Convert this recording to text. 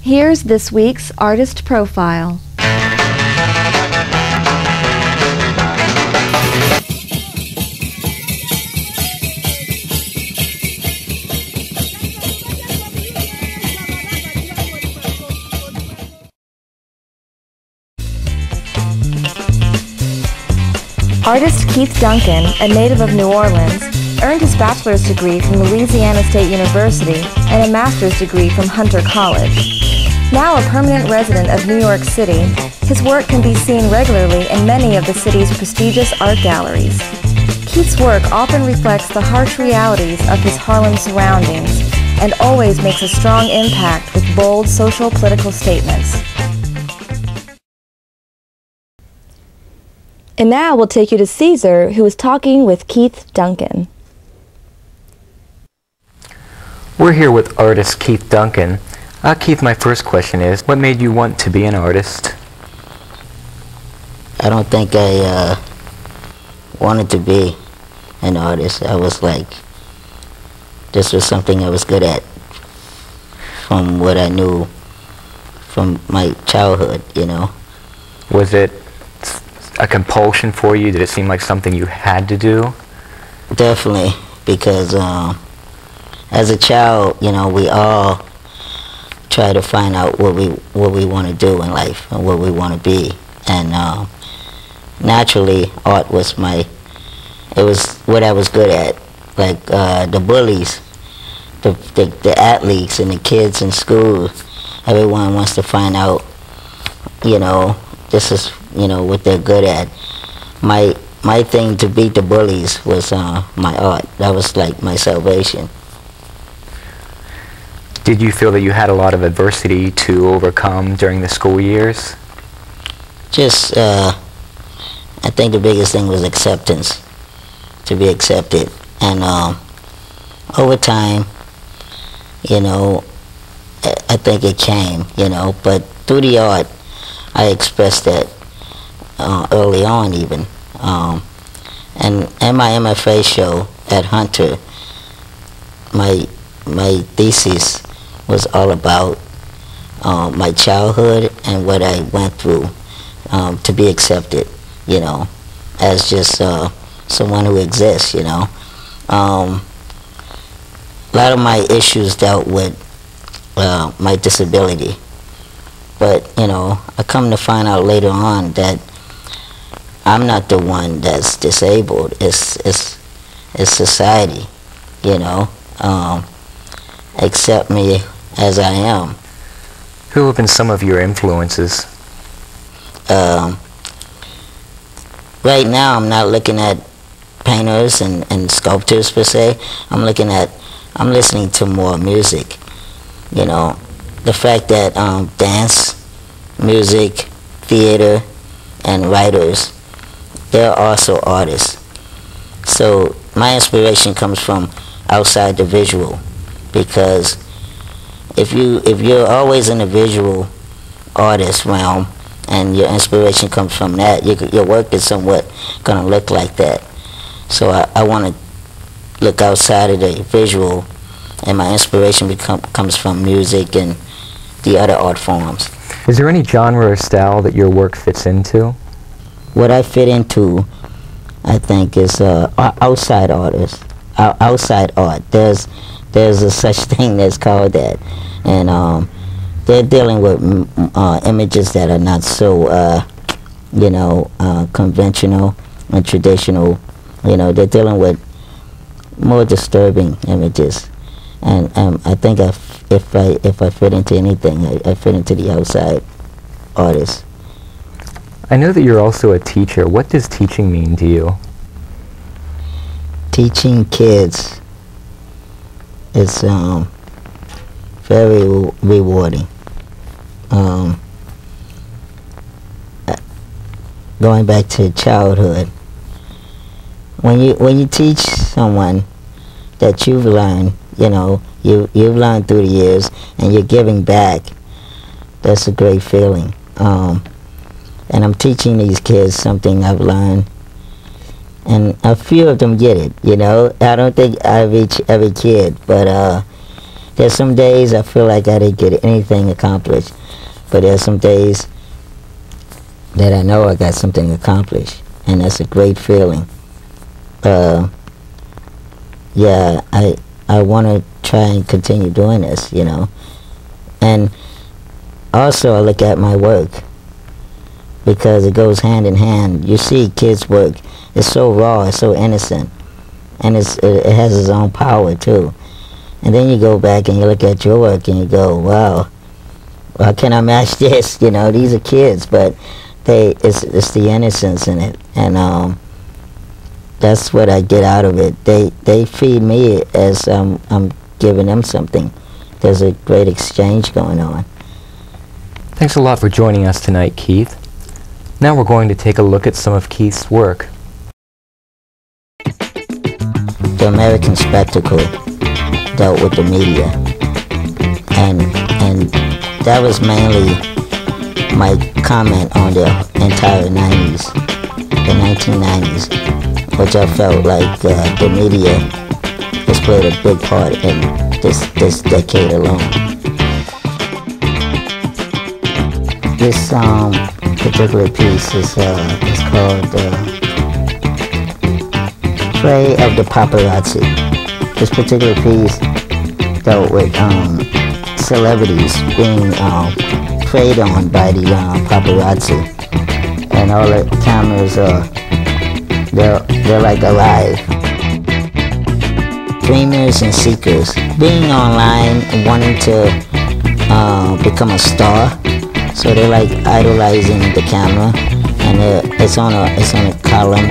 Here's this week's artist profile. Artist Keith Duncan, a native of New Orleans, earned his bachelor's degree from Louisiana State University and a master's degree from Hunter College. Now a permanent resident of New York City, his work can be seen regularly in many of the city's prestigious art galleries. Keith's work often reflects the harsh realities of his Harlem surroundings and always makes a strong impact with bold social political statements. And now we'll take you to Caesar, who is talking with Keith Duncan. We're here with artist Keith Duncan. Keith, my first question is, what made you want to be an artist? I don't think I wanted to be an artist. I was like, this was something I was good at from what I knew from my childhood, you know. Was it a compulsion for you? Did it seem like something you had to do? Definitely, because as a child, you know, we all try to find out what we want to do in life and what we want to be, and naturally, art was it was what I was good at. Like the bullies, the athletes, and the kids in school. Everyone wants to find out, you know, this is, you know, what they're good at. My thing to beat the bullies was my art. That was like my salvation. Did you feel that you had a lot of adversity to overcome during the school years? Just, I think the biggest thing was acceptance, to be accepted. And over time, you know, I think it came, you know, but through the art, I expressed that early on even. And in my MFA show at Hunter, my thesis was all about my childhood and what I went through to be accepted, you know, as just someone who exists, you know. A lot of my issues dealt with my disability. But, you know, I come to find out later on that I'm not the one that's disabled. It's society, you know. Accept me as I am. Who have been some of your influences? Right now, I'm not looking at painters and sculptors per se. I'm listening to more music, you know. The fact that dance, music, theater, and writers, they're also artists. So my inspiration comes from outside the visual, because if you're always in a visual artist realm and your inspiration comes from that, your work is somewhat going to look like that. So I want to look outside of the visual, and my inspiration comes from music and the other art forms. Is there any genre or style that your work fits into? What I fit into, I think, is outside artists, outside art. There's a such thing that's called that, and they're dealing with images that are not so, you know, conventional and traditional. You know, they're dealing with more disturbing images. And I think if I fit into anything, I fit into the outside artist. I know that you're also a teacher. What does teaching mean to you? Teaching kids is very rewarding. Going back to childhood, when you teach someone that you've learned, you know, you've learned through the years, and you're giving back, that's a great feeling. And I'm teaching these kids something I've learned, and a few of them get it, you know. I don't think I reach every kid, but There's some days I feel like I didn't get anything accomplished, but there's some days that I know I got something accomplished, and that's a great feeling. Yeah, I want to try and continue doing this, you know. And also I look at my work, because it goes hand in hand. You see kids' work, it's so raw, it's so innocent, and it has its own power too. And then you go back and you look at your work and you go, wow, how can I match this? You know, these are kids, but it's the innocence in it, and that's what I get out of it. They feed me as I'm giving them something. There's a great exchange going on. Thanks a lot for joining us tonight, Keith. Now we're going to take a look at some of Keith's work. The American Spectacle dealt with the media, and that was mainly my comment on the entire 90s, the 1990s, which I felt like the media has played a big part in this decade alone. This particular piece is called Prey of the Paparazzi. This particular piece dealt with celebrities being preyed on by the paparazzi, and all the cameras they're like alive. Dreamers and seekers, being online and wanting to become a star, so they're like idolizing the camera, and it's on a column